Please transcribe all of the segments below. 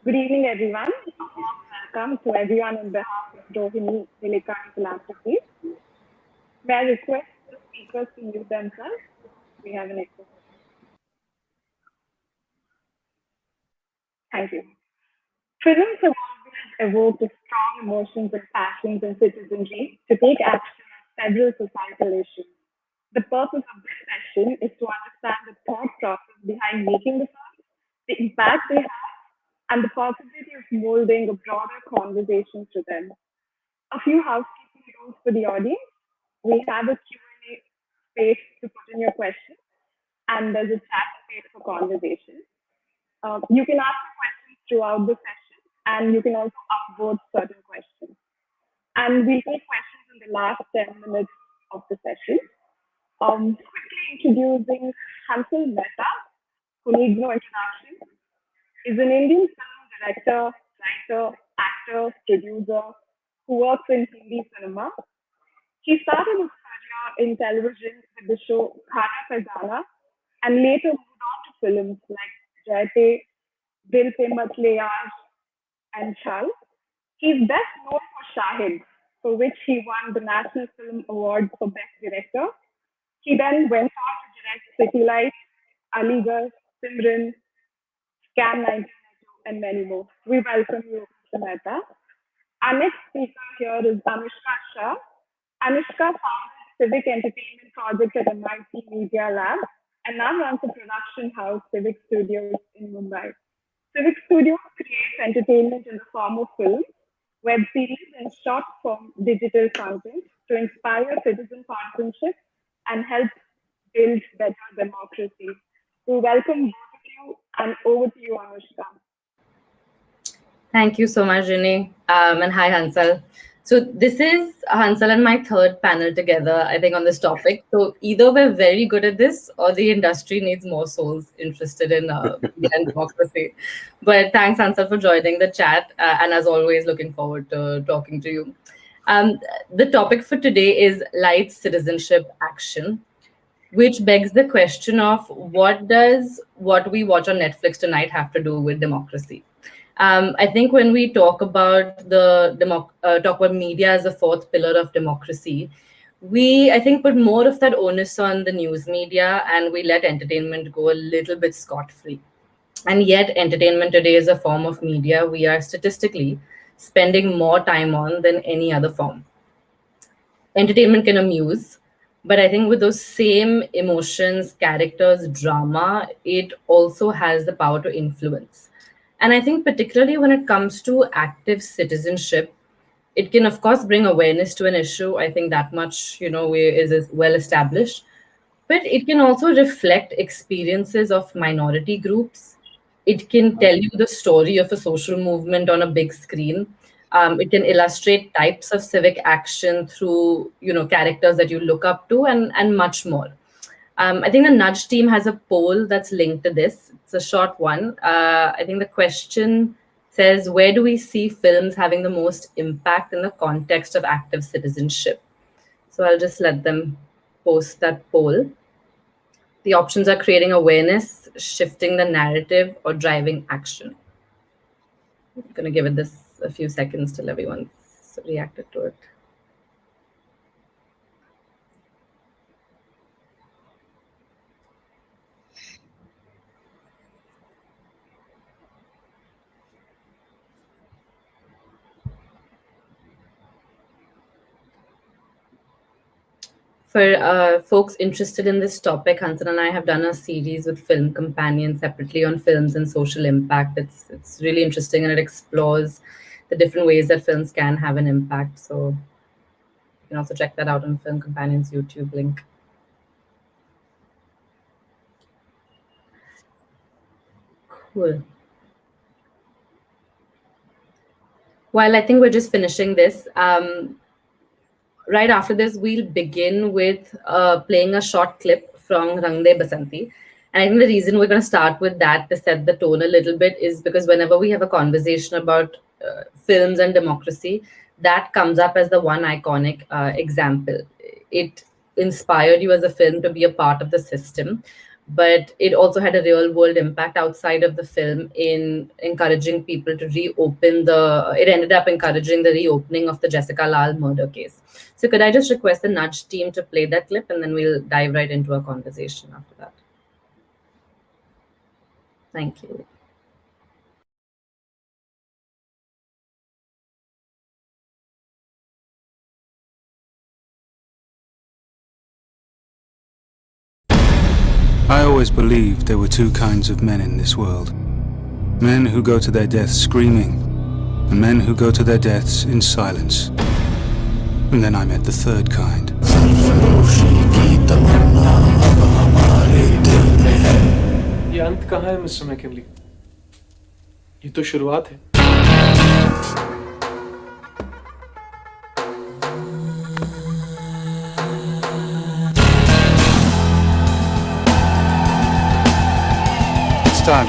Good evening, everyone. Welcome to everyone on behalf of Rohini, Vilika, and Philanthropy. May I request the speakers to mute themselves? We have an echo. Thank you. Films have always evoked strong emotions and passions in citizenry to take action on several societal issues. The purpose of this session is to understand the thought process behind making the film, the impact they have, and the possibility of molding a broader conversation to them. A few housekeeping rules for the audience. We have a Q&A space to put in your questions, and there's a chat space for conversation. You can ask questions throughout the session, and you can also upvote certain questions. And we'll take questions in the last 10 minutes of the session. Quickly introducing Hansel Mehta, who needs no introduction, is an Indian film director, writer, actor, producer who works in Hindi cinema. He started his career in television with the show Khana Khazana and later moved on to films like Jayate, Dil Pe Mat Le Aaj, and Chal. He's best known for Shahid, for which he won the National Film Award for Best Director. He then went on to direct City Lights, Aligarh, Simran, Scam 1992, and many more. We welcome you, Mr. Mehta. Our next speaker here is Anushka Shah. Anushka founded Civic Entertainment Project at MIT Media Lab and now runs a production house, Civic Studios, in Mumbai. Civic Studios creates entertainment in the form of films, web series, and short form digital content to inspire citizen citizenship and help build better democracy. We welcome both of you and over to you, Anushka. Thank you so much, Renee. And hi, Hansal. So this is Hansal and my third panel together, I think, on this topic. So either we're very good at this or the industry needs more souls interested in media and democracy. But thanks, Hansal, for joining the chat. And as always, looking forward to talking to you. Um, the topic for today is light citizenship action, which begs the question of what does what we watch on Netflix tonight have to do with democracy? I think when we talk about talk about media as the fourth pillar of democracy, we I think put more of that onus on the news media, and we let entertainment go a little bit scot free. And yet, entertainment today is a form of media we are statistically spending more time on than any other form. Entertainment can amuse, but I think with those same emotions, characters, drama, it also has the power to influence. And I think particularly when it comes to active citizenship, it can of course bring awareness to an issue. I think that much, is well established. But it can also reflect experiences of minority groups. It can tell you the story of a social movement on a big screen. It can illustrate types of civic action through, characters that you look up to, and much more. I think the Nudge team has a poll that's linked to this. It's a short one. I think the question says, where do we see films having the most impact in the context of active citizenship? So I'll just let them post that poll. The options are creating awareness, shifting the narrative, or driving action. I'm going to give it this a few seconds till everyone's reacted to it. For folks interested in this topic, Hansan and I have done a series with Film Companion separately on films and social impact. It's really interesting, and it explores the different ways that films can have an impact. So you can also check that out on Film Companion's YouTube link. Cool. While I think we're just finishing this, right after this, we'll begin with playing a short clip from Rang De Basanti. And I think the reason we're going to start with that to set the tone a little bit is because whenever we have a conversation about films and democracy, that comes up as the one iconic example. It inspired you as a film to be a part of the system. but it also had a real world impact outside of the film in encouraging people to reopen the. It ended up encouraging the reopening of the Jessica Lal murder case. So, could I just request the Nudge team to play that clip, and then we'll dive right into our conversation after that? Thank you. I always believed there were two kinds of men in this world. Men who go to their deaths screaming, and men who go to their deaths in silence. And then I met the third kind. ये अंत कहाँ है mister McKinley? ये तो शुरुआत है। It's time.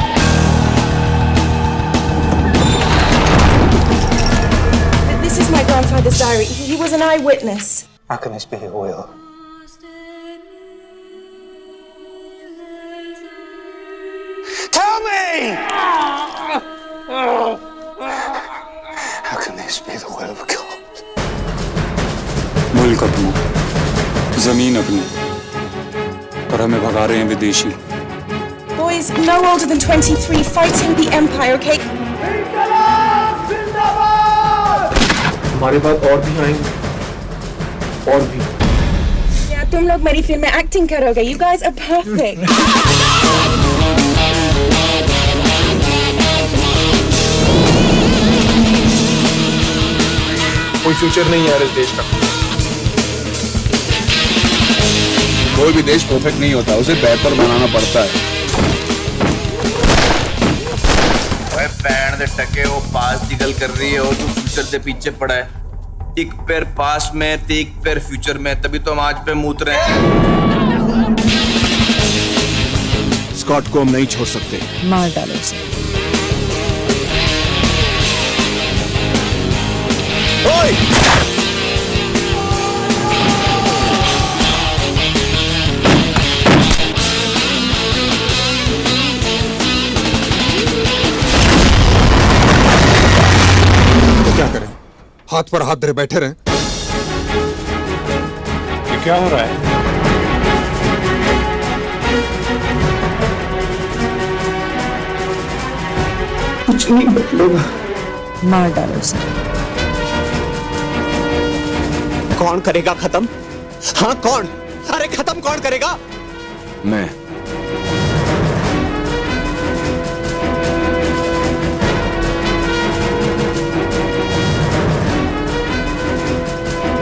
This is my grandfather's diary. He was an eyewitness. How can this be a will? Tell me! How can this be the will of God? मुल्क अपना, जमीन अपनी, पर हमें भगा रहे हैं विदेशी. Boys no older than 23 fighting the empire, okay? हमारे बाद और भी आएंगे, और भी। Yeah, तुम लोग मेरी फिल्म में acting करोगे. You guys are perfect. कोई फ्यूचर नहीं है इस देश का। कोई भी देश परफेक्ट नहीं होता, उसे बेहतर बनाना पड़ता है। ओए बैंड दे टके वो पास दी गल कर रही है और तू फ्यूचर दे पीछे पड़ा है। टिक पैर पास में, टिक पैर फ्यूचर में, तभी तो हम आज पे मूत रहे हैं। स्कॉट को हम नहीं छोड़ सकते। मार डालो उसे। तो क्या करें? हाथ पर हाथ धरे बैठे रहें? ये क्या हो रहा है? कुछ नहीं बदलेगा। मार डालो उसे। कौन करेगा खत्म? हाँ कौन? अरे खत्म कौन करेगा? मैं।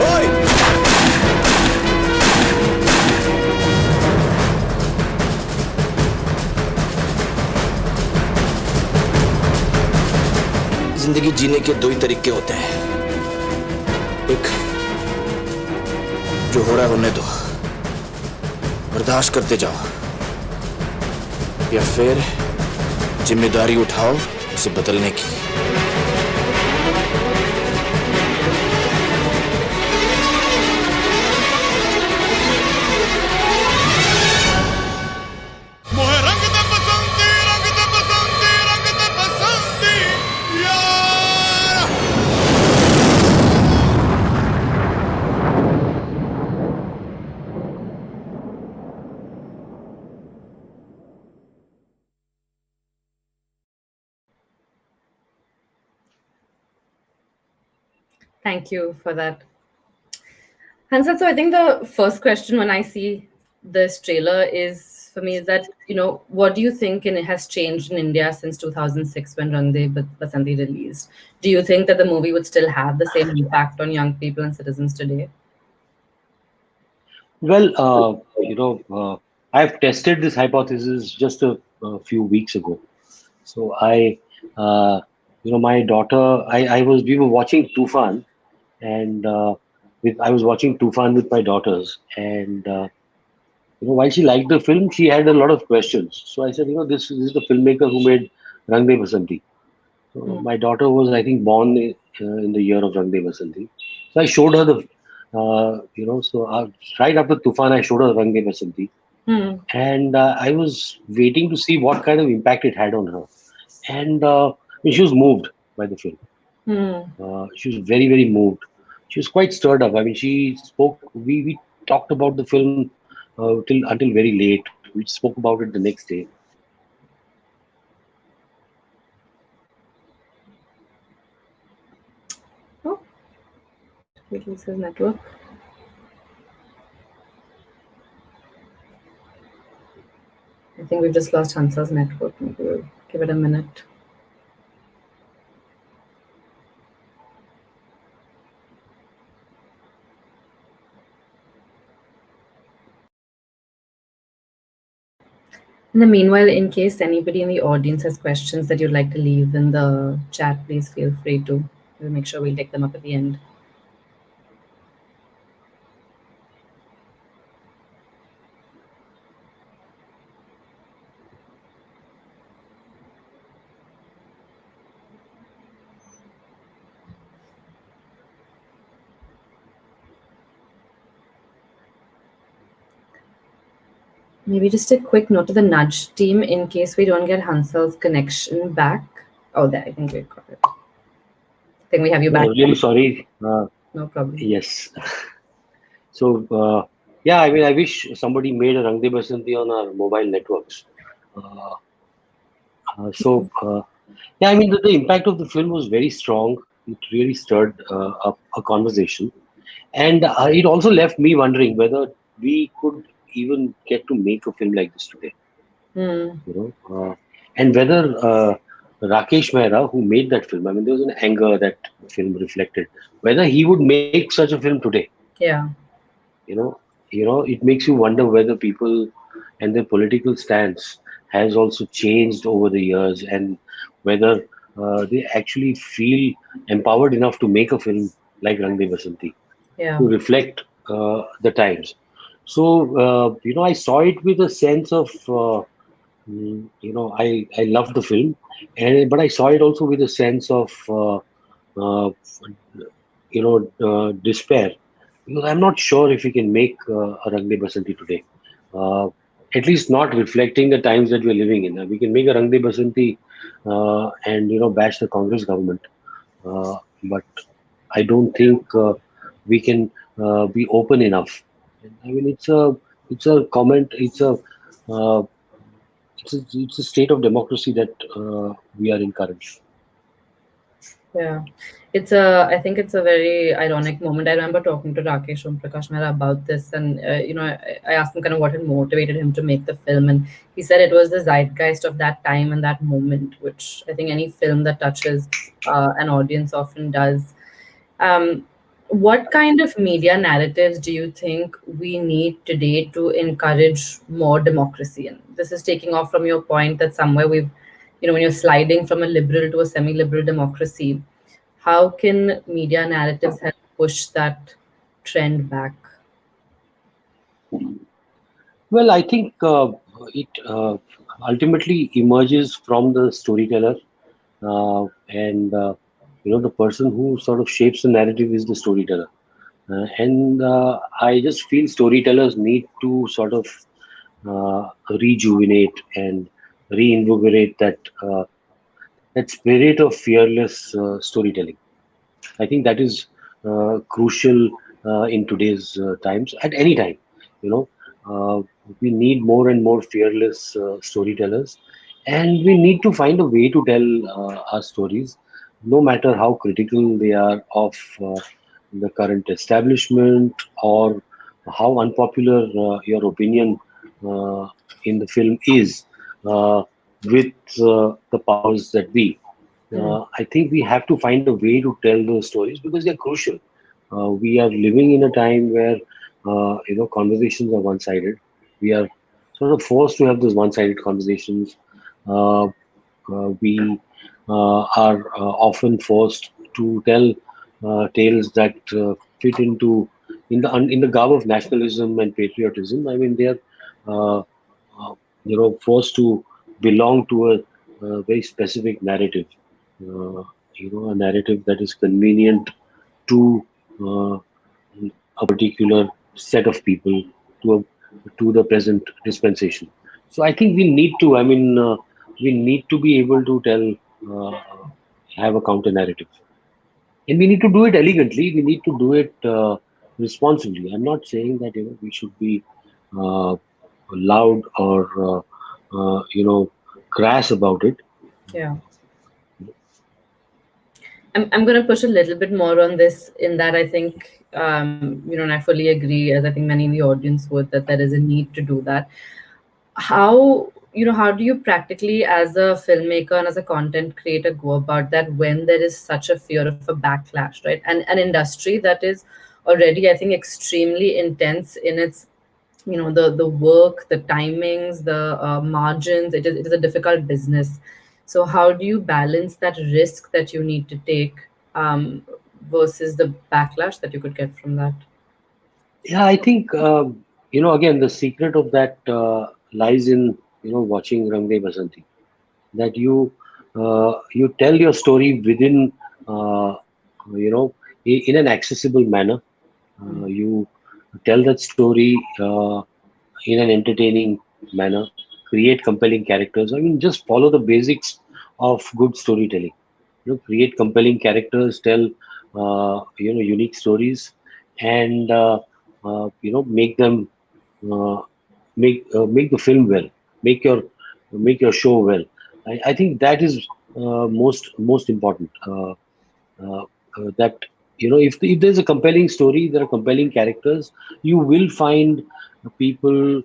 ओए! जिंदगी जीने के दो ही तरीके होते हैं। एक, जो हो रहा है होने दो, बर्दाश्त करते जाओ, या फिर जिम्मेदारी उठाओ उसे बदलने की। Thank you for that. Hansel, so I think the first question when I see this trailer is for me is that, what do you think it has changed in India since 2006 when Rang De Basanti released? Do you think that the movie would still have the same impact on young people and citizens today? Well, I've tested this hypothesis just a few weeks ago. So my daughter, we were watching Tufan, and I was watching Tufan with my daughters, and while she liked the film, she had a lot of questions. So I said, this is the filmmaker who made Rang De Basanti. So my daughter was, I think, born in the year of Rang De Basanti. So I showed her right after Tufan, I showed her Rang De Basanti. and I was waiting to see what kind of impact it had on her. And she was moved by the film. She was very, very moved. She was quite stirred up. I mean, she spoke. We talked about the film till until very late. We spoke about it the next day. Oh, it loses network. I think we've just lost Hansa's network. Maybe we'll give it a minute. In the meanwhile, in case anybody in the audience has questions that you'd like to leave in the chat, please feel free to. We'll make sure we'll take them up at the end. Maybe just a quick note to the nudge team in case we don't get Hansel's connection back. Oh, there, I think we got it. I think we have you back. Really sorry. No problem. Yes. So yeah, I mean, I wish somebody made a Rang De Basanti on our mobile networks. Uh, yeah, I mean, the impact of the film was very strong. It really stirred up a conversation, and it also left me wondering whether we could even get to make a film like this today. And whether Rakesh Mehra, who made that film, I mean, there was an anger that film reflected, whether he would make such a film today. Yeah. You know, it makes you wonder whether people and their political stance has also changed over the years, and whether they actually feel empowered enough to make a film like Rang De Basanti Yeah. to reflect the times. So, I saw it with a sense of, I loved the film, but I saw it also with a sense of, uh, despair. Because I'm not sure if we can make a Rang De Basanti today. Uh, at least not reflecting the times that we're living in. We can make a Rang De Basanti and, bash the Congress government. But I don't think we can be open enough. I mean, it's a comment. Uh, it's a state of democracy that we are encouraged. Yeah, I think it's a very ironic moment. I remember talking to Rakesh Om Prakash Mehra about this, and I asked him kind of what had motivated him to make the film, and he said it was the zeitgeist of that time and that moment, which I think any film that touches an audience often does. Um, what kind of media narratives do you think we need today to encourage more democracy? And this is taking off from your point that somewhere we've, when you're sliding from a liberal to a semi-liberal democracy, how can media narratives help push that trend back? Well, I think it ultimately emerges from the storyteller, and the person who sort of shapes the narrative is the storyteller. And I just feel storytellers need to sort of rejuvenate and reinvigorate that spirit of fearless storytelling. I think that is crucial in today's times. At any time, you know, uh, we need more and more fearless storytellers, and we need to find a way to tell our stories, no matter how critical they are of the current establishment, or how unpopular your opinion uh, in the film is with the powers that be. I think we have to find a way to tell those stories because they're crucial. We are living in a time where conversations are one-sided. We are sort of forced to have those one-sided conversations. Uh, we are often forced to tell tales that fit in the garb of nationalism and patriotism. I mean, they're uh, forced to belong to a very specific narrative. A narrative that is convenient to uh, a particular set of people, to to the present dispensation. So I think we need to. We need to be able to tell, have a counter narrative, and we need to do it elegantly. We need to do it responsibly. I'm not saying that we should be uh, loud or crass about it. Yeah. I'm going to push a little bit more on this in that I think, and I fully agree, as I think many in the audience would, that there is a need to do that. How do you practically, as a filmmaker and as a content creator, go about that when there is such a fear of a backlash, right? And an industry that is already, I think, extremely intense in its the work, the timings, the margins. It is a difficult business. So how do you balance that risk that you need to take, versus the backlash that you could get from that? Yeah, I think again the secret of that lies in watching Rang De Basanti. That you tell your story within you know in an accessible manner. You tell that story in an entertaining manner. Create compelling characters. I mean, just follow the basics of good storytelling. Create compelling characters, tell unique stories, and make them uh, make the film well, make your show well. I think that is most important. That if there's a compelling story, there are compelling characters, you will find people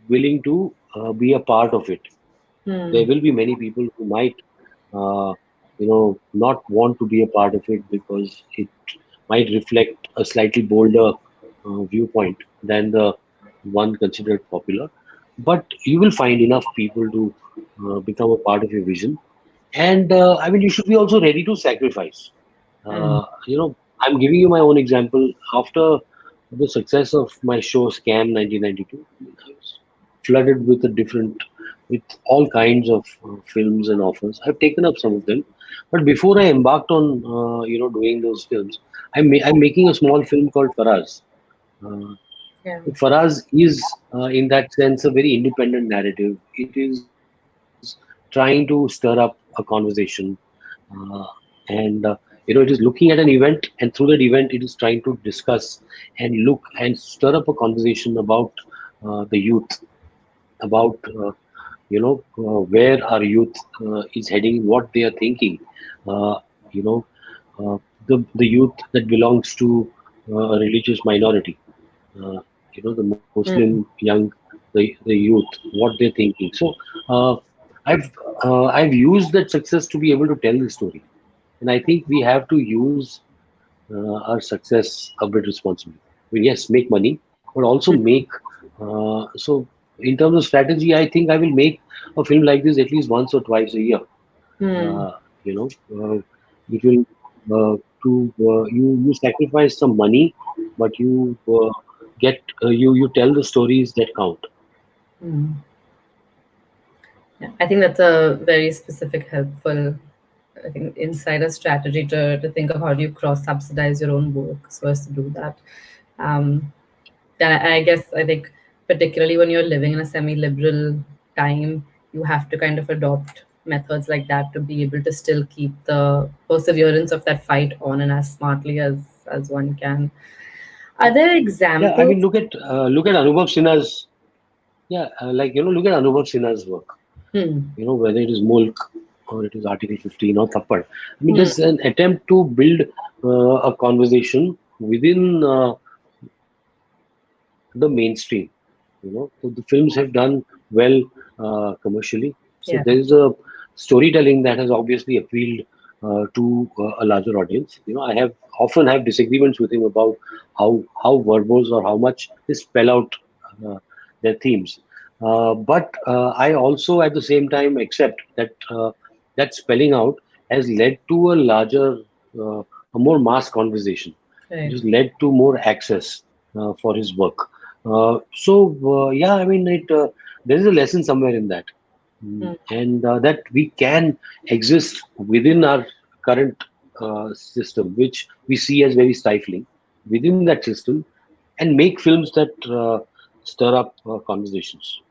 willing to be a part of it. There Hmm. will be many people who might uh, not want to be a part of it because it might reflect a slightly bolder viewpoint than the one considered popular. But you will find enough people to become a part of your vision. And I mean, you should be also ready to sacrifice. Hmm. I'm giving you my own example. After the success of my show Scam 1992, I was flooded with all kinds of films and offers. I've taken up some of them, but before I embarked on doing those films, I'm making a small film called Faraz. Uh, Yeah. Faraz is, in that sense, a very independent narrative. It is trying to stir up a conversation, and it is looking at an event, and through that event, it is trying to discuss and look and stir up a conversation about the youth, about where our youth is heading, what they are thinking. Uh, you know, the youth that belongs to a religious minority. Uh, the Muslim Hmm. young, the youth, what they're thinking. So uh, I've used that success to be able to tell the story, and I think we have to use our success a bit responsibly. I mean, yes, make money, but also make. So, in terms of strategy, I think I will make a film like this at least once or twice a year. Hmm. Uh, it will to you sacrifice some money, but you tell the stories that count. Hmm. Yeah, I think that's a very specific, helpful, I think, insider strategy to think of how do you cross subsidize your own work so as to do that. Um, and I guess I think particularly when you're living in a semi-liberal time, you have to kind of adopt methods like that to be able to still keep the perseverance of that fight on and as smartly as one can. Are there Yeah, I mean, examples? look at Anubhav Sinha's look at Anubhav Sinha's work. Hmm. Whether it is Mulk or it is Article 15 or Thappad. I mean, Hmm. there's an attempt to build a conversation within the mainstream. So the films have done well commercially. So Yeah. there is a storytelling that has obviously appealed to a larger audience. I have often have disagreements with him about how verbose or how much they spell out uh, their themes. But I also at the same time accept that that spelling out has led to a larger, a more mass conversation. It Right. has led to more access for his work. So yeah, I mean, there is a lesson somewhere in that. Hmm. And that we can exist within our current system, which we see as very stifling, within that system, and make films that stir up conversations.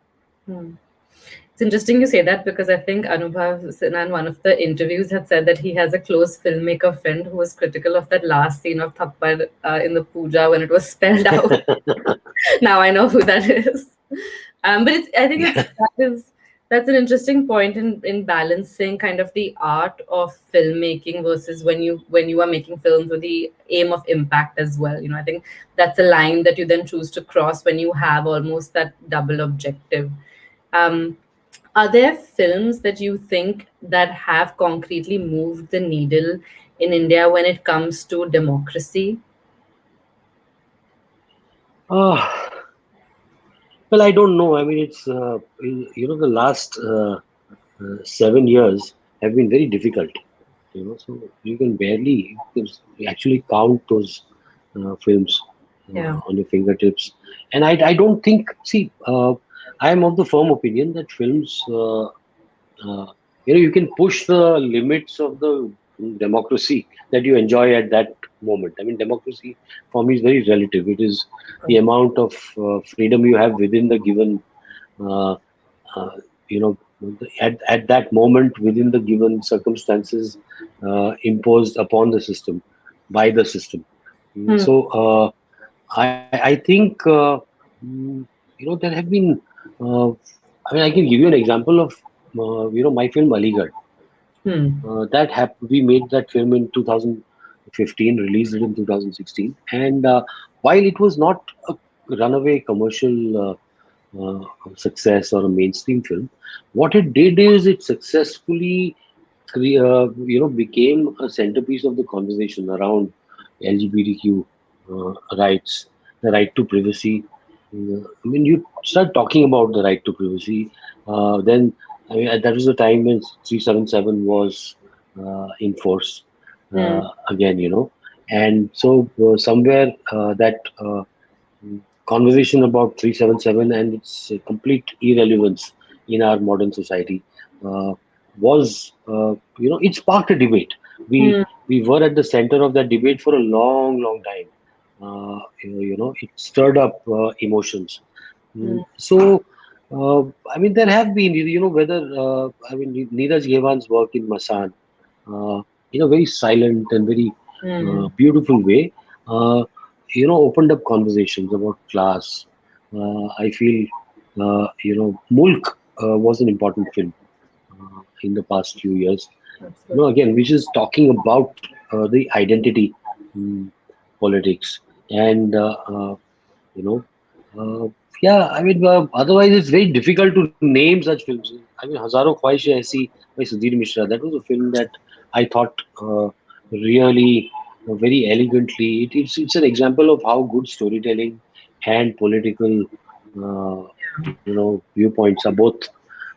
It's interesting you say that because I think Anubhav Sinha in one of the interviews had said that he has a close filmmaker friend who was critical of that last scene of Thappad in the puja when it was spelled out. Now I know who that is. But I think that's an interesting point in balancing kind of the art of filmmaking versus when you are making films with the aim of impact as well. I think that's a line that you then choose to cross when you have almost that double objective. Um, are there films that you think that have concretely moved the needle in India when it comes to democracy? Uh, well, I don't know. I mean, it's the last 7 years have been very difficult. So you can barely actually count those films Yeah. on your fingertips. And I don't think. See, I am of the firm opinion that films. You can push the limits of the democracy that you enjoy at that moment. I mean, democracy for me is very relative. It is the amount of freedom you have within the given uh, uh, you know at that moment within the given circumstances imposed upon the system by the system. Hmm. So I think there have been uh, I mean, I can give you an example of my film Aligarh. Hmm. We made that film in 2015, released it in 2016, and while it was not a runaway commercial success or a mainstream film, what it did is it successfully became a centerpiece of the conversation around LGBTQ rights, the right to privacy. I mean, you start talking about the right to privacy, then I mean that was the time when 377 was in force Hmm. again, and so somewhere that conversation about 377 and its complete irrelevance in our modern society uh, was it sparked a debate. Hmm. We were at the center of that debate for a long time. It stirred up emotions. Hmm. So I mean there have been, whether I mean Neeraj Ghewan's work in Masan in a very silent and very Hmm. beautiful way, opened up conversations about class. I feel, Mulk was an important film in the past few years. Absolutely. Again, which is talking about the identity mm, politics and you know, uh, yeah. I mean, otherwise it's very difficult to name such films. I mean, Hazaro Khwaishein Aisi by Sudhir Mishra. That was a film that I thought really very elegantly. It's an example of how good storytelling and political, viewpoints are both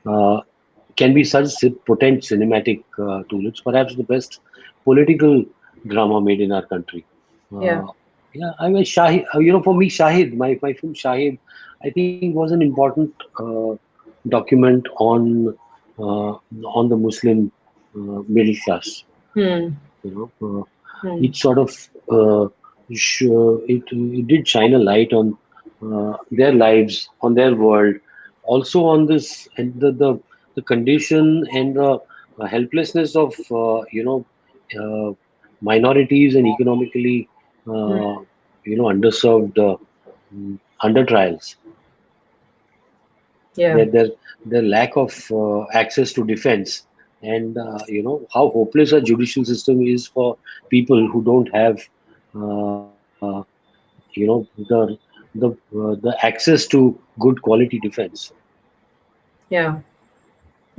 uh, can be such potent cinematic tool. It's perhaps the best political drama made in our country. Yeah. Uh, yeah, I mean, Shahid, for me, Shahid, my film Shahid, I think was an important document on the Muslim middle class. Hmm. You know, Hmm. it sort of it did shine a light on their lives, on their world, also on this and the condition and the helplessness of uh, minorities and economically underserved under trials. Yeah. Their lack of access to defense and how hopeless our judicial system is for people who don't have uh, the access to good quality defense. Yeah.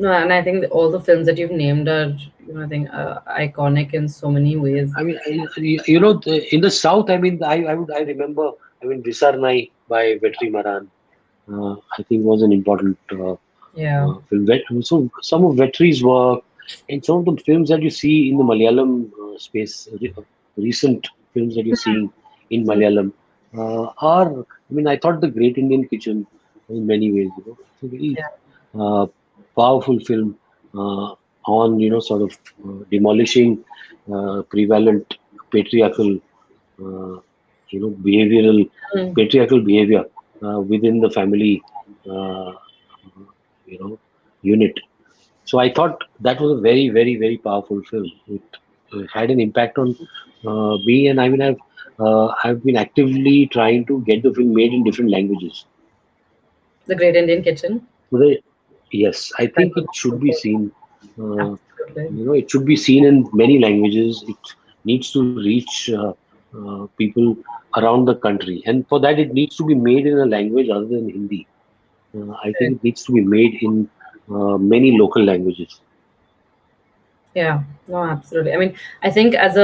No, and I think all the films that you've named are, I think, iconic in so many ways. I mean, in the south, I mean, I remember, I mean, Visarnai by Vetri Maran, I think was an important Yeah. film. So some of Vetri's work and some of the films that you see in the Malayalam space, recent films that you're seeing in Malayalam are, I mean, I thought The Great Indian Kitchen in many ways, it's a very Yeah. uh, powerful film on, sort of demolishing prevalent patriarchal, uh, behavioral, Hmm. patriarchal behavior. within the family, uh, unit. So I thought that was a very, very, very powerful film. It had an impact on me, and I mean, I've been actively trying to get the film made in different languages. The Great Indian Kitchen. So yes, I That think was it also should be good. seen. Absolutely. It should be seen in many languages. It needs to reach people around the country, and for that, it needs to be made in a language other than Hindi. I think it needs to be made in many local languages. Yeah, no, absolutely. I mean, I think as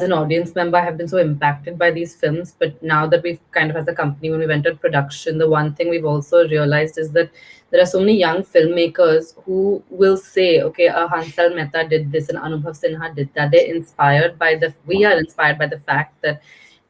an audience member, I have been so impacted by these films. But now that we've kind of, as a company, when we went to production, the one thing we've also realized is that there are so many young filmmakers who will say, okay, Hansal Mehta did this and Anubhav Sinha did that. We are inspired by the fact that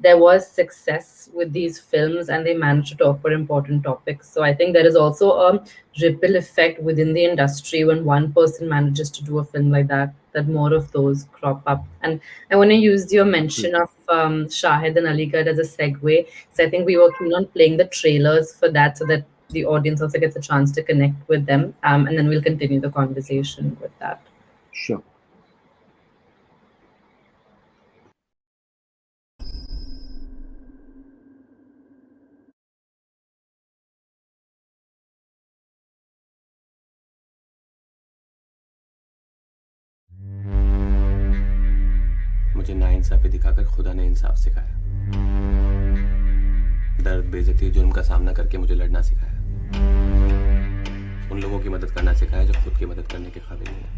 there was success with these films and they managed to talk about important topics. So I think there is also a ripple effect within the industry when one person manages to do a film like that, that more of those crop up. And I want to use your mention of Shahid and Aligarh as a segue. So I think we were keen on playing the trailers for that so that the audience also gets a chance to connect with them. And then we'll continue the conversation with that. Sure. मुझे नाइंसाफी दिखाकर खुदा ने इंसाफ सिखाया। दर्द, बेइज्जती, जुर्म का सामना करके मुझे लड़ना सिखाया। उन लोगों की मदद करना सिखाया जो खुद की मदद करने के काबिल नहीं है।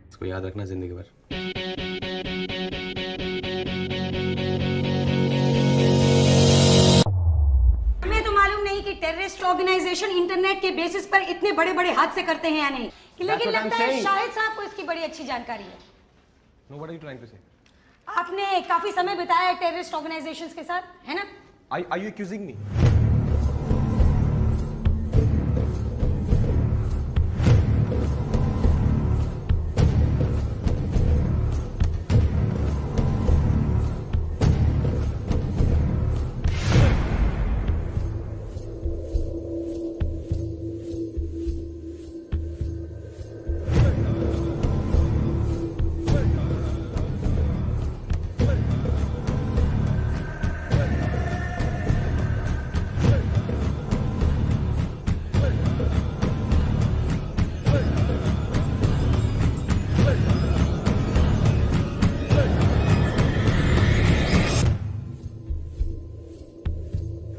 इसको याद रखना जिंदगी भर। हमें तो मालूम नहीं कि टेररिस्ट ऑर्गेनाइजेशन इंटरनेट के बेसिस पर इतने बड़े बड़े हादसे करते हैं या नहीं, लेकिन लगता है शाहिद साहब को इसकी बड़ी अच्छी जानकारी है। No, what are you trying to say? आपने काफी समय बिताया है टेररिस्ट ऑर्गेनाइजेशंस के साथ, है ना? Are you accusing me?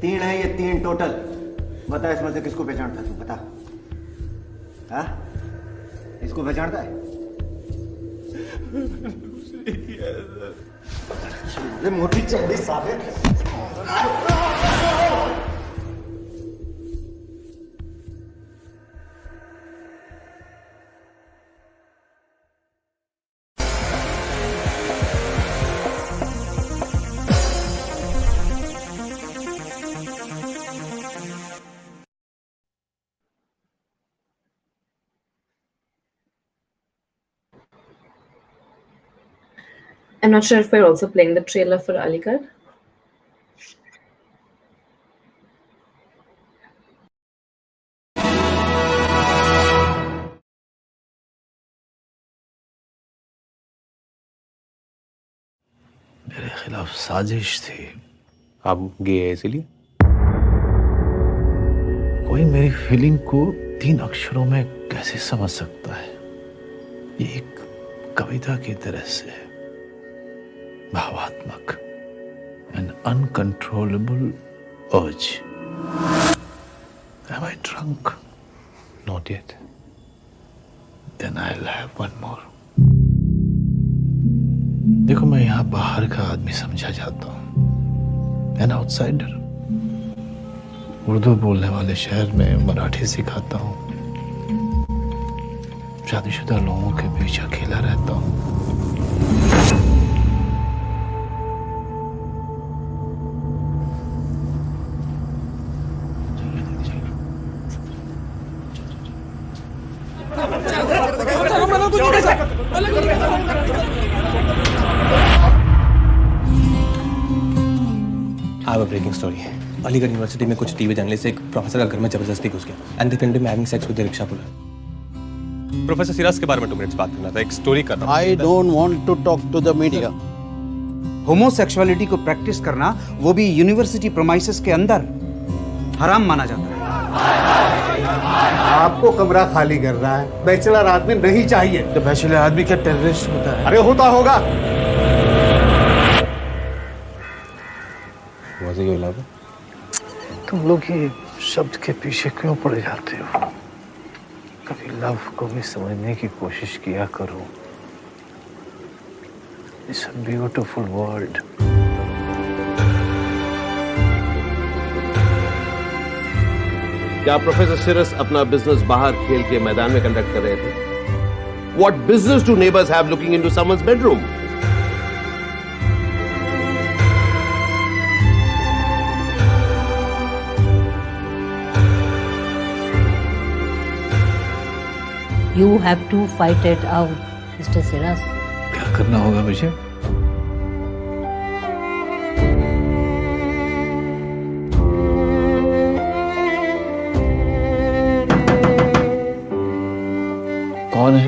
तीन है ये, तीन टोटल। बता इसमें से किसको पहचानता तू, बता। हाँ, इसको पहचानता है? ये मोटी चंडी साहब है। I'm not sure if we're also playing the trailer for Aligarh. मेरे खिलाफ साजिश थी। आप गे हैं इसीलिए? कोई मेरी फीलिंग को 3 अक्षरों में कैसे समझ सकता है? ये एक कविता की तरह से भावात्मक, an uncontrollable urge. Am I drunk? Not yet. Then I'll have one more. देखो, मैं यहाँ बाहर का आदमी समझा जाता हूँ, an outsider. उर्दू बोलने वाले शहर में मराठी सिखाता हूँ, शादीशुदा लोगों के बीच अकेला रहता हूँ। I have a breaking story. Aligarh university में कुछ टीवी जर्नलिस्ट एक प्रोफेसर का घर में जबरदस्ती घुस गया and they filmed him having sex with the rickshaw puller. Professor Siraj के बारे में 2 मिनट्स बात करना था, एक स्टोरी कर रहा हूं। I don't want to talk to the media. Homosexuality को प्रैक्टिस करना, वो भी यूनिवर्सिटी प्रोमाइसेस के अंदर, हराम माना जाता है। आपको कमरा खाली कर रहा है, बैचलर आदमी नहीं चाहिए। तो बैचलर आदमी क्या टेररिस्ट होता है? अरे होता होगा। Was it your love? तुम लोग ये शब्द के पीछे क्यों पड़ जाते हो? कभी लव को भी समझने की कोशिश किया करो। It's a beautiful world. क्या प्रोफेसर सिरस अपना बिजनेस बाहर खेल के मैदान में कंडक्ट कर रहे थे? What business do neighbors have looking into someone's bedroom? You have to fight it out, Mr. Siras. क्या करना होगा मुझे? कौन है?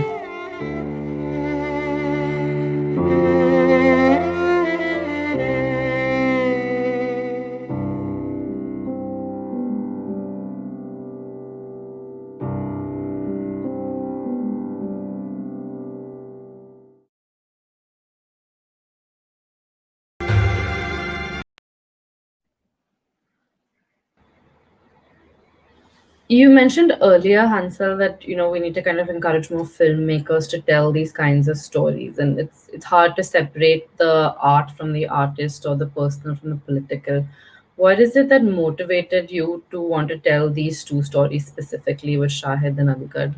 You mentioned earlier, Hansel, that we need to kind of encourage more filmmakers to tell these kinds of stories, and it's hard to separate the art from the artist or the personal from the political. What is it that motivated you to want to tell these 2 stories specifically with Shahid and Aligarh?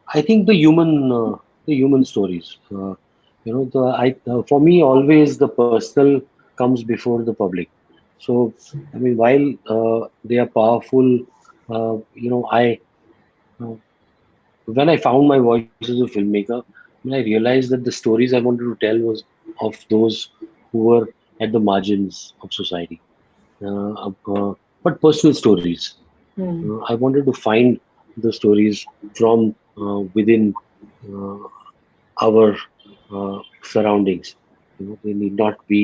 I think the human stories. For me, always the personal comes before the public. So, I mean, while they are powerful, when I found my voice as a filmmaker, I realized that the stories I wanted to tell was of those who were at the margins of society, but personal stories. I wanted to find the stories from within our surroundings. They need not be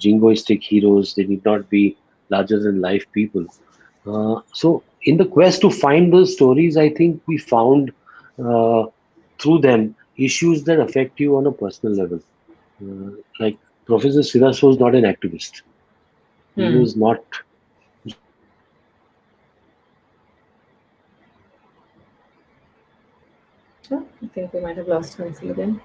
jingoistic heroes. They need not be larger than life people. So, in the quest to find those stories, I think we found through them issues that affect you on a personal level. Like Professor Siras was not an activist. He was not. Oh, I think we might have lost Hansel again.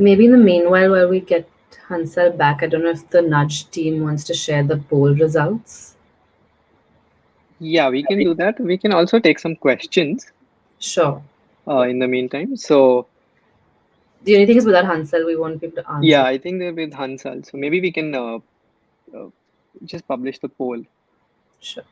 Maybe in the meanwhile, while we get Hansel back, I don't know if the Nudge team wants to share the poll results. Yeah, we can do that. We can also take some questions. Sure. In the meantime, so the only thing is without Hansel, we won't be able to answer. Yeah, I think they're with Hansel. So maybe we can just publish the poll. Sure.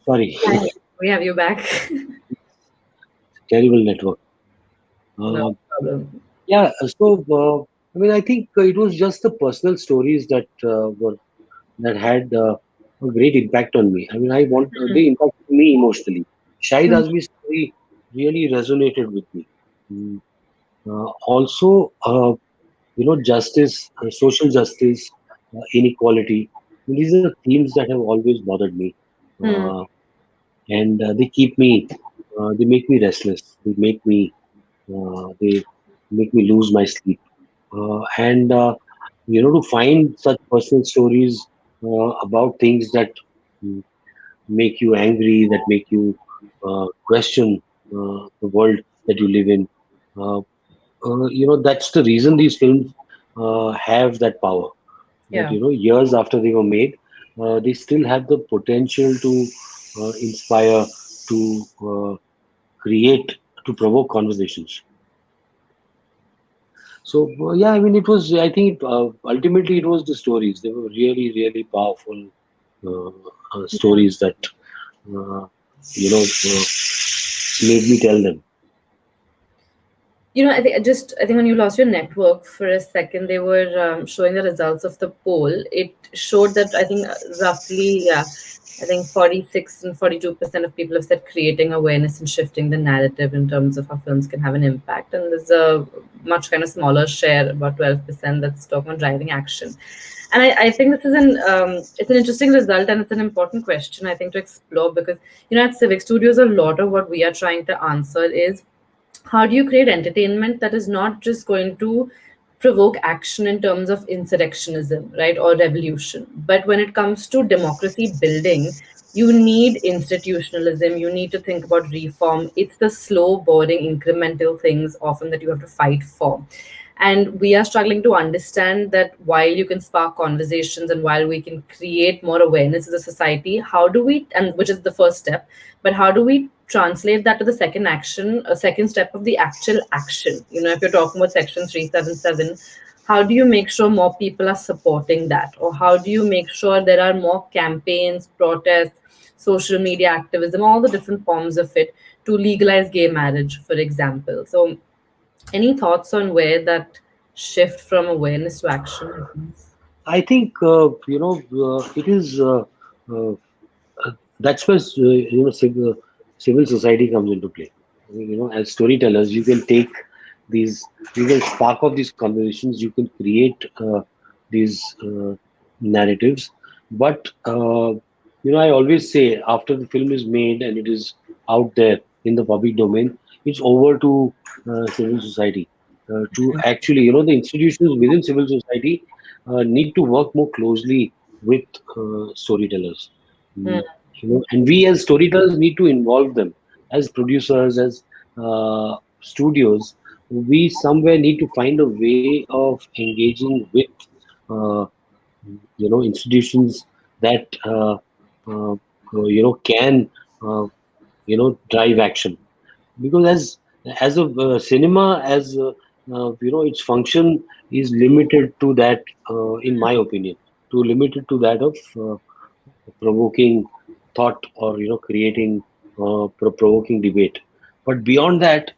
Sorry. We have you back. Terrible network. No problem. Yeah, so I think it was just the personal stories that had a great impact on me. They impacted me emotionally. Shahid Azmi's story really resonated with me. Also, justice, social justice, inequality. These are themes that have always bothered me, and they keep me. They make me restless. They make me lose my sleep. And to find such personal stories about things that make you angry, that make you question the world that you live in, That's the reason these films have that power. That Yeah. years after they were made, they still have the potential to inspire, to create, to provoke conversations. So yeah, I mean, it was. I think ultimately it was the stories. They were really, really powerful uh, Yeah. stories that uh, made me tell them. I think when you lost your network for a second, they were showing the results of the poll. It showed that I think roughly, yeah, I think 46 and 42% of people have said creating awareness and shifting the narrative in terms of how films can have an impact. And there's a much kind of smaller share, about 12%, that's talking about driving action. And I think this is it's an interesting result, and it's an important question, I think, to explore, because at Civic Studios, a lot of what we are trying to answer is, how do you create entertainment that is not just going to provoke action in terms of insurrectionism, right, or revolution, but when it comes to democracy building, you need institutionalism, you need to think about reform. It's the slow, boring, incremental things often that you have to fight for. And we are struggling to understand that while you can spark conversations and while we can create more awareness as a society, how do we, and which is the first step, but how do we translate that to the second action, a second step of the actual action? If you're talking about Section 377, how do you make sure more people are supporting that? Or how do you make sure there are more campaigns, protests, social media activism, all the different forms of it to legalize gay marriage, for example? So, any thoughts on where that shift from awareness to action happens? I think it is. That's where civil society comes into play. As storytellers, you can take these, you can spark off these conversations, you can create these narratives. But I always say, after the film is made and it is out there in the public domain, it's over to civil society to actually, the institutions within civil society need to work more closely with storytellers. Hmm. And we as storytellers need to involve them as producers, as studios. We somewhere need to find a way of engaging with uh, institutions that can drive action, because as a cinema, as its function is limited to that, in my opinion, to limited to that of provoking thought, or creating provoking debate. But beyond that,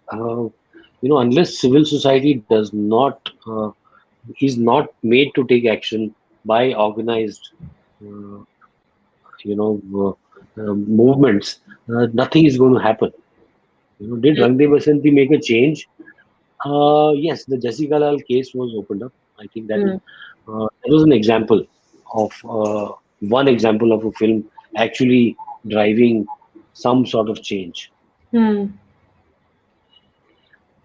unless civil society does not is not made to take action by organized uh, you know movements, nothing is going to happen. Did Rang De Basanti make a change? Yes, the Jessica Lal case was opened up. I think Hmm. that was an example of one example of a film actually driving some sort of change. Hmm.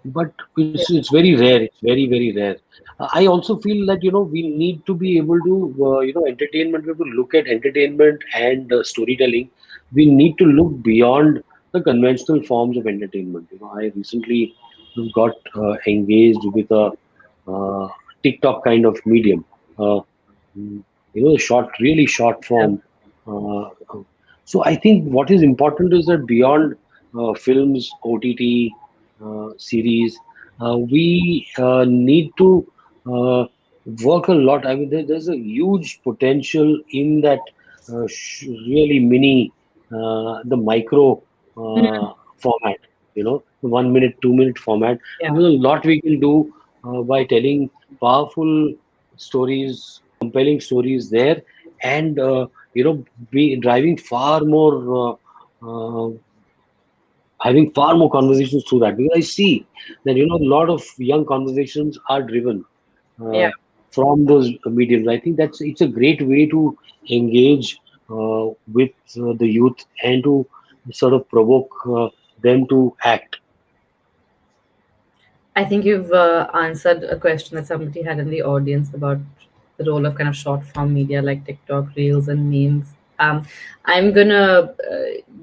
But it's very rare. It's very, very rare. I also feel that we need to be able to entertainment. We have to look at entertainment and storytelling. We need to look beyond the conventional forms of entertainment. I recently got engaged with a uh, TikTok kind of medium. Uh, short, really short Yeah. form. Uh, uh, so I think what is important is that beyond films, OTT, series, we need to uh, work a lot. I mean, there's a huge potential in that really mini, the micro Hmm. format. The 1 minute, 2 minute format. Yeah. There's a lot we can do by telling powerful stories, compelling stories there, and be driving far more. Having far more conversations through that, because I see that a lot of young conversations are driven Yeah. uh, from those mediums. I think it's a great way to engage with the youth and to sort of provoke them to act. I think you've answered a question that somebody had in the audience about the role of kind of short form media like TikTok, Reels, and memes. I'm gonna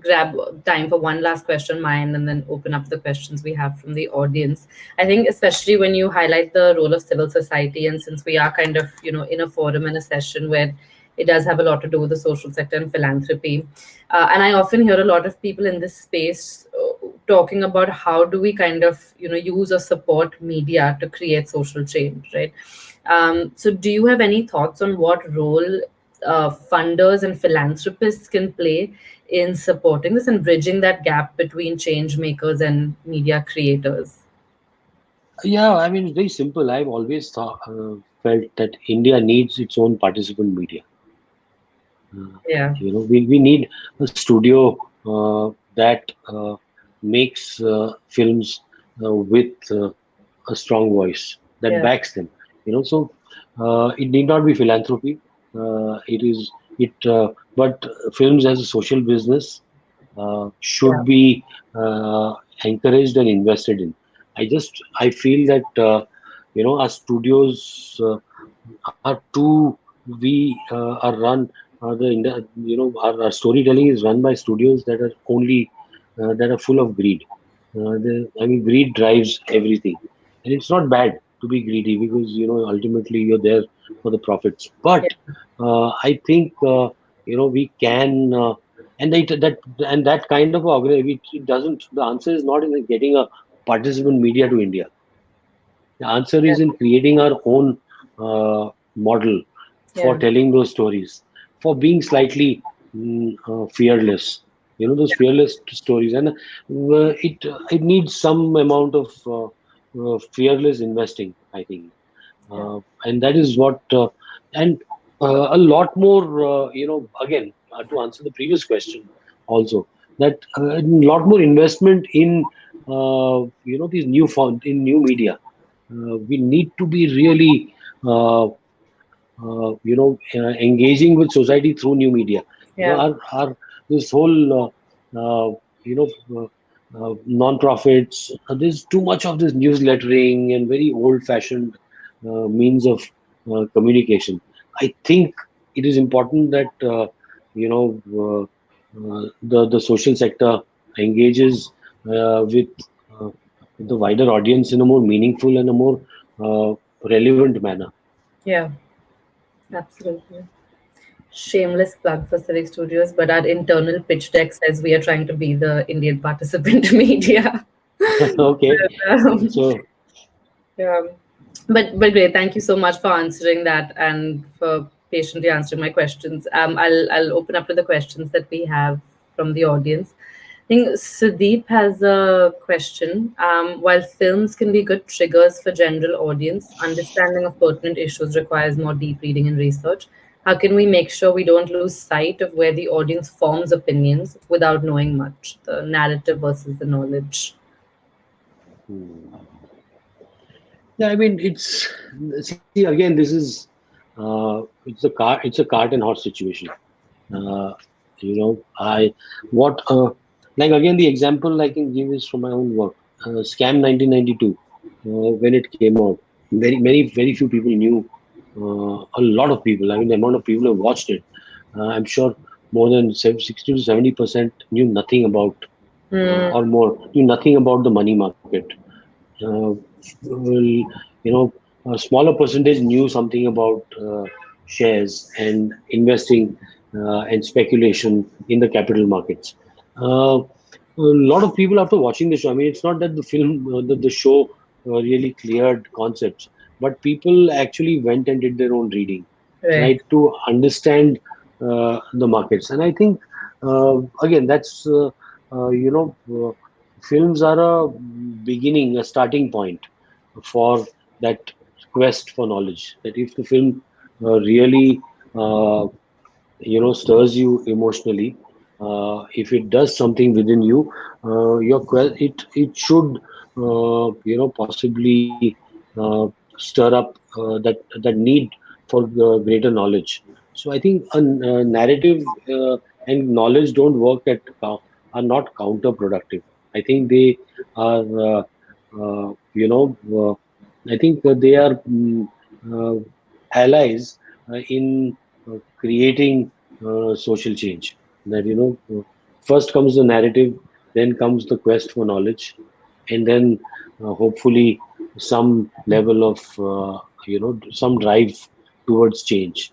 grab time for one last question, mine, and then open up the questions we have from the audience. I think especially when you highlight the role of civil society, and since we are kind of in a forum and a session where it does have a lot to do with the social sector and philanthropy, and I often hear a lot of people in this space talking about how do we kind of use or support media to create social change, right? So do you have any thoughts on what role funders and philanthropists can play in supporting this and bridging that gap between change makers and media creators? Yeah, I mean, it's very simple. I've always felt that India needs its own participant media. Yeah. We need a studio that makes films with a strong voice that Yeah. backs them. So it need not be philanthropy. It is it, but films as a social business Yeah. should be encouraged and invested in. I feel that our studios are too are run our storytelling is run by studios that are only that are full of greed. I mean, greed drives everything, and it's not bad to be greedy because ultimately you're there for the profits. But I think we can and that kind of organization. It doesn't. The answer is not in getting a participant media to India. The answer is in creating our own model for Yeah. telling those stories, for being slightly fearless. Those fearless stories, and it needs some amount of fearless investing, I think, and that is what and a lot more. Again, to answer the previous question, also that a lot more investment in these new media. We need to be really engaging with society through new media. Yeah. Our this whole non-profits. There's too much of this newslettering and very old-fashioned means of communication. I think it is important that the social sector engages with uh, the wider audience in a more meaningful and a more relevant manner. Yeah. Absolutely. Shameless plug for Civic Studios, but our internal pitch deck says we are trying to be the Indian participant media. Okay, But, so yeah. But great. Thank you so much for answering that and for patiently answering my questions. I'll open up to the questions that we have from the audience. I think Sudeep has a question. While films can be good triggers for general audience, understanding of pertinent issues requires more deep reading and research. How can we make sure we don't lose sight of where the audience forms opinions without knowing much, the narrative versus the knowledge? yeah, I mean, see again. This is it's a cart and horse situation. Uh, I what like again the example I can give is from my own work. Scam 1992 when it came out, very few people knew. A lot of people. I mean, the amount of people who watched it. I'm sure more than 60 to 70% knew nothing about Hmm. or more knew nothing about the money market. uh, will a smaller percentage knew something about shares and investing and speculation in the capital markets. A lot of people after watching the show, I mean, it's not that the film the show really cleared concepts, but people actually went and did their own reading, Right. right, to understand the markets. And I think again that's films are a beginning, a starting point for that quest for knowledge. That if the film really stirs you emotionally, if it does something within you, it should possibly stir up that need for greater knowledge. So I think a narrative and knowledge don't work are not counterproductive. I think they are I think they are allies in creating social change. That first comes the narrative, then comes the quest for knowledge, and then hopefully some level of some drive towards change.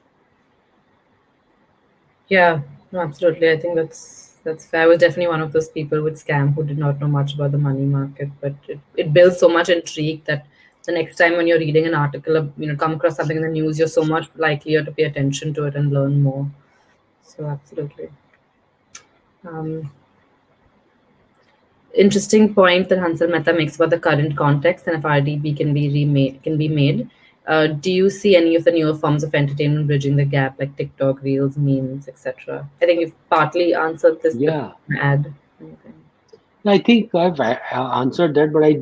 Yeah, no, absolutely. I think that's fair. I was definitely one of those people with scam who did not know much about the money market, but it builds so much intrigue that the next time when you're reading an article, come across something in the news, you're so much likelier to pay attention to it and learn more. So absolutely. Um, Interesting point that Hansel Mehta makes about the current context and if RDB can be made. Do you see any of the newer forms of entertainment bridging the gap, like TikTok, Reels, memes, etc.? I think you've partly answered this, but Yeah, add. I think I've answered that, but I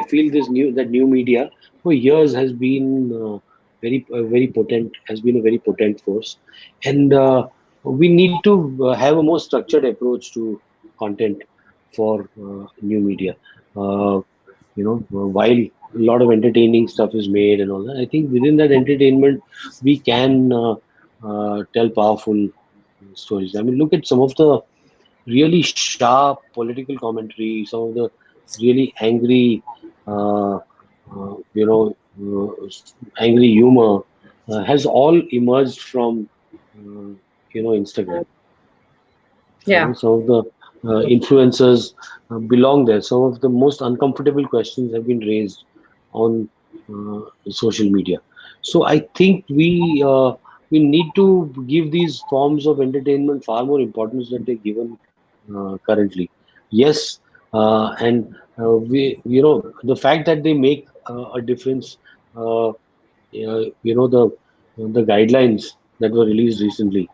feel this new media for years has been very potent, has been a very potent force, and we need to have a more structured approach to content for new media. Uh, while a lot of entertaining stuff is made and all that, I think within that entertainment we can tell powerful stories. I mean, look at some of the really sharp political commentary, some of the really angry, uh, uh, you know, angry humor has all emerged from, Instagram. Yeah. Some of the influencers belong there. Some of the most uncomfortable questions have been raised on social media. So I think we need to give these forms of entertainment far more importance than they're given currently. Yes, and the fact that they make a difference. The guidelines that were released recently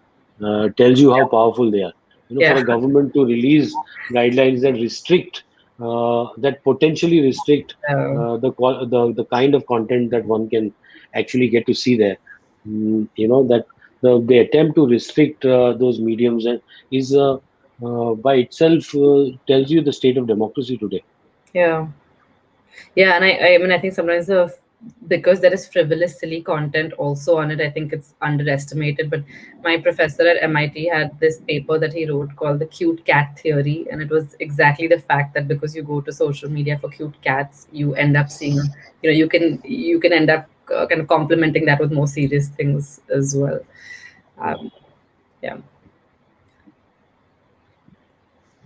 tells you how powerful they are. For Yeah. a government to release guidelines that restrict, that potentially restrict the kind of content that one can actually get to see there. That the attempt to restrict those mediums and is by itself tells you the state of democracy today. Yeah. Yeah, and I mean, I think sometimes because there is frivolous, silly content also on it, I think it's underestimated. But my professor at MIT had this paper that he wrote called the cute cat theory, and it was exactly the fact that because you go to social media for cute cats, you end up seeing, you can end up kind of complementing that with more serious things as well. Um, yeah.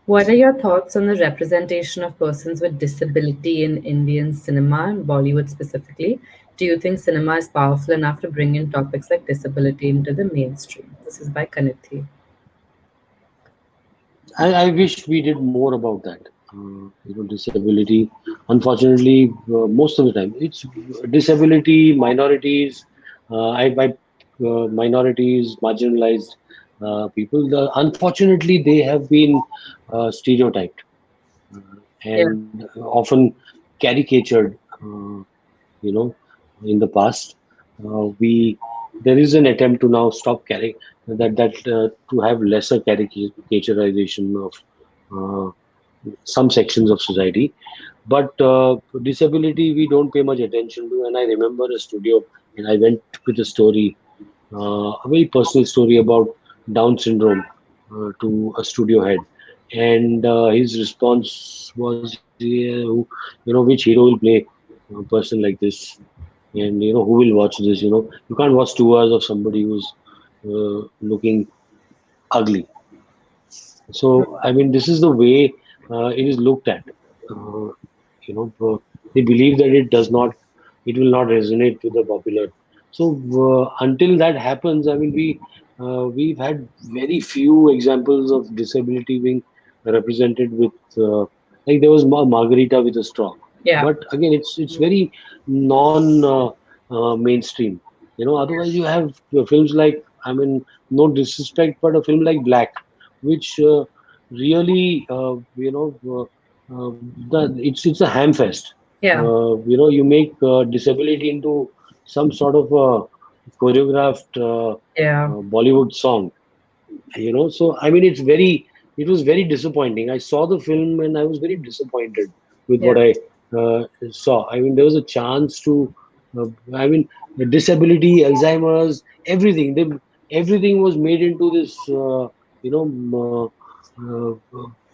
What are your thoughts on the representation of persons with disability in Indian cinema and Bollywood specifically? Do you think cinema is powerful enough to bring in topics like disability into the mainstream? This is by Kanithi. I wish we did more about that. Disability. Unfortunately, most of the time, it's disability, minorities, minorities, marginalized people. Unfortunately, they have been stereotyped Yeah. and often caricatured. You know, in the past, we there is an attempt to now stop to have lesser caricaturization of uh, some sections of society, but disability we don't pay much attention to. And I remember a studio, and I went with a story, a very personal story about Down syndrome to a studio head, and his response was, which hero will play a person like this, and who will watch this? You can't watch 2 hours of somebody who's looking ugly. So, I mean, this is the way it is looked at. Uh, they believe that it will not resonate with the popular. So, until that happens, I mean, we've had very few examples of disability being represented with, like there was Margarita with a straw. Yeah. But again, it's very non mainstream. Otherwise you have films like, I mean, no disrespect, but a film like Black, which really it's a ham fest. Yeah. You make disability into some sort of a choreographed Yeah. Bollywood song. So I mean, it was very disappointing. I saw the film and I was very disappointed with Yeah. what I saw. I mean, there was a chance to, I mean, the disability, Alzheimer's, everything. everything was made into this. You know,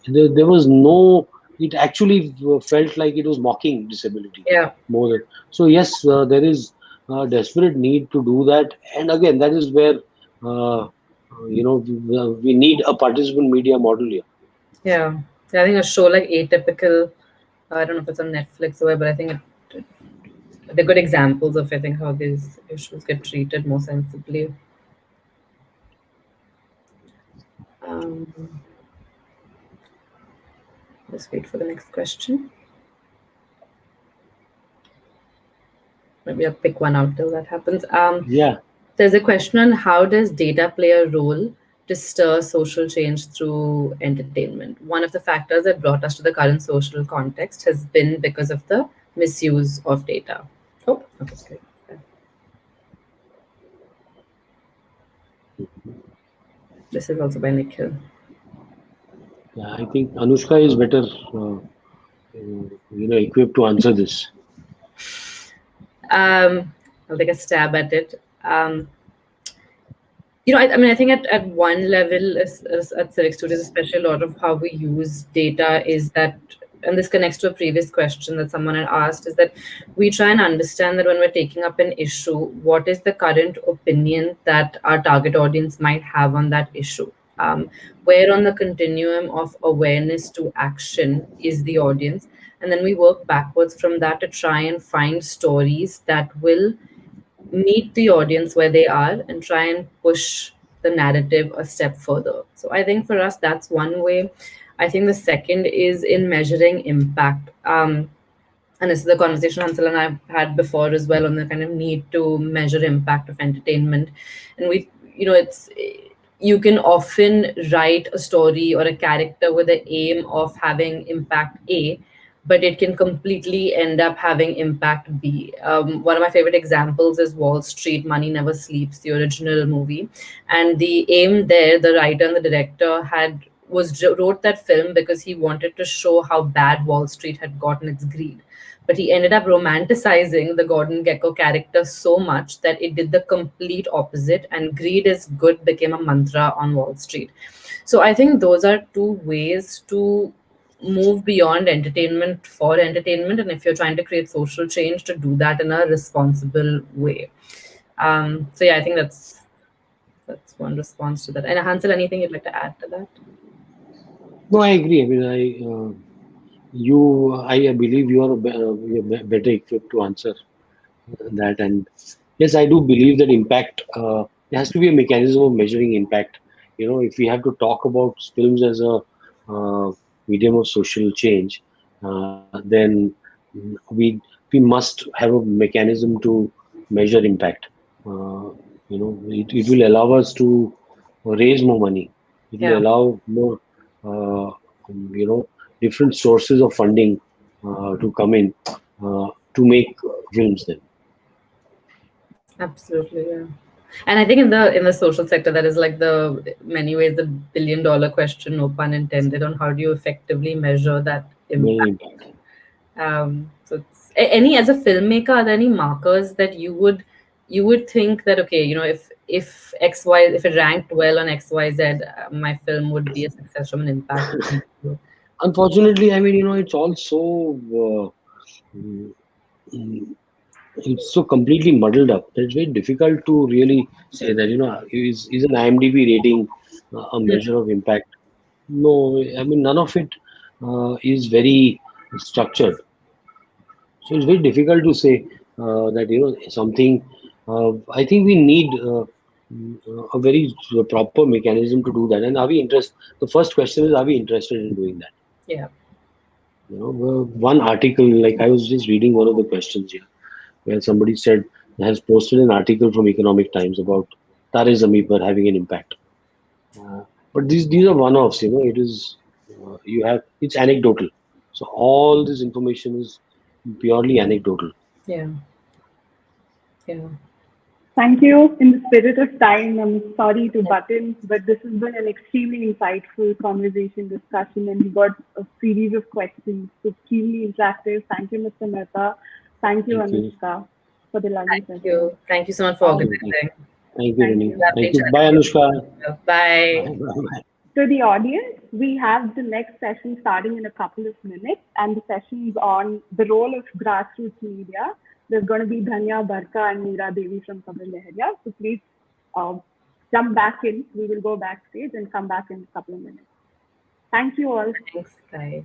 there was no. It actually felt like it was mocking disability Yeah. more than. So yes, there is a desperate need to do that, and again, that is where we need a participant media model here. Yeah. I think a show like Atypical, I don't know if it's on Netflix or where, but I think they're good examples of, I think, how these issues get treated more sensibly. Um, let's wait for the next question. Maybe I'll pick one out till that happens. Yeah. There's a question on how does data play a role to stir social change through entertainment. One of the factors that brought us to the current social context has been because of the misuse of data. Oh, okay, great. This is also by Nikhil. Yeah, I think Anushka is better, equipped to answer this. I'll take a stab at it. I mean, I think at one level, at Civic Studios, especially a lot of how we use data is that, and this connects to a previous question that someone had asked, is that we try and understand that when we're taking up an issue, what is the current opinion that our target audience might have on that issue? Where on the continuum of awareness to action is the audience? And then we work backwards from that to try and find stories that will meet the audience where they are and try and push the narrative a step further. So I think for us, that's one way. I think the second is in measuring impact. And this is a conversation Hansel and I've had before as well on the kind of need to measure impact of entertainment. And it's you can often write a story or a character with the aim of having impact A, but it can completely end up having impact B. One of my favorite examples is Wall Street, Money Never Sleeps, the original movie. And the aim there, the writer and the director wrote that film because he wanted to show how bad Wall Street had gotten its greed. But he ended up romanticizing the Gordon Gekko character so much that it did the complete opposite, and greed is good became a mantra on Wall Street. So I think those are two ways to move beyond entertainment for entertainment, and if you're trying to create social change, to do that in a responsible way. So yeah, I think that's one response to that. And Hansel, anything you'd like to add to that? No, I agree. I mean, I believe you're better equipped to answer that. And yes, I do believe that impact. There has to be a mechanism of measuring impact. If we have to talk about films as a medium of social change, then we must have a mechanism to measure impact. It will allow us to raise more money. It will Yeah. allow more, uh, you know, different sources of funding to come in to make films. Then, Absolutely, yeah. And I think in the social sector, that is like the many ways the $1 billion question, no pun intended, on how do you effectively measure that impact. So any as a filmmaker, are there any markers that you would think that, okay, if XY, if it ranked well on XYZ, my film would be a success from an impact point of view? unfortunately, I mean, it's all so mm, mm, it's so completely muddled up that it's very difficult to really say that is an IMDb rating a measure of impact. No, I mean none of it is very structured. So it's very difficult to say that something. I think we need a very proper mechanism to do that. And are we interested? The first question is, are we interested in doing that? Yeah. One article, like I was just reading one of the questions here, where somebody said has posted an article from Economic Times about Tare Zameen Par having an impact. But these are one-offs. It is it's anecdotal. So all this information is purely anecdotal. Yeah. Yeah. Thank you. In the spirit of time, I'm sorry to butt in, but this has been an extremely insightful conversation, discussion, and we got a series of questions. So extremely interactive. Thank you, Mr. Mehta. Thank you, Thank you. Anushka, for the lovely Thank session. you. Thank you so much for organizing. Thank you, Rini. Lovely Thank you. chatting Bye, with Anushka. you. Bye. Bye. To the audience, we have the next session starting in a couple of minutes, and the session is on the role of grassroots media. There's going to be Dhanya Barka and Meera Devi from Khabar Leharia. So please jump back in. We will go backstage and come back in a couple of minutes. Thank you all. Thanks. Bye.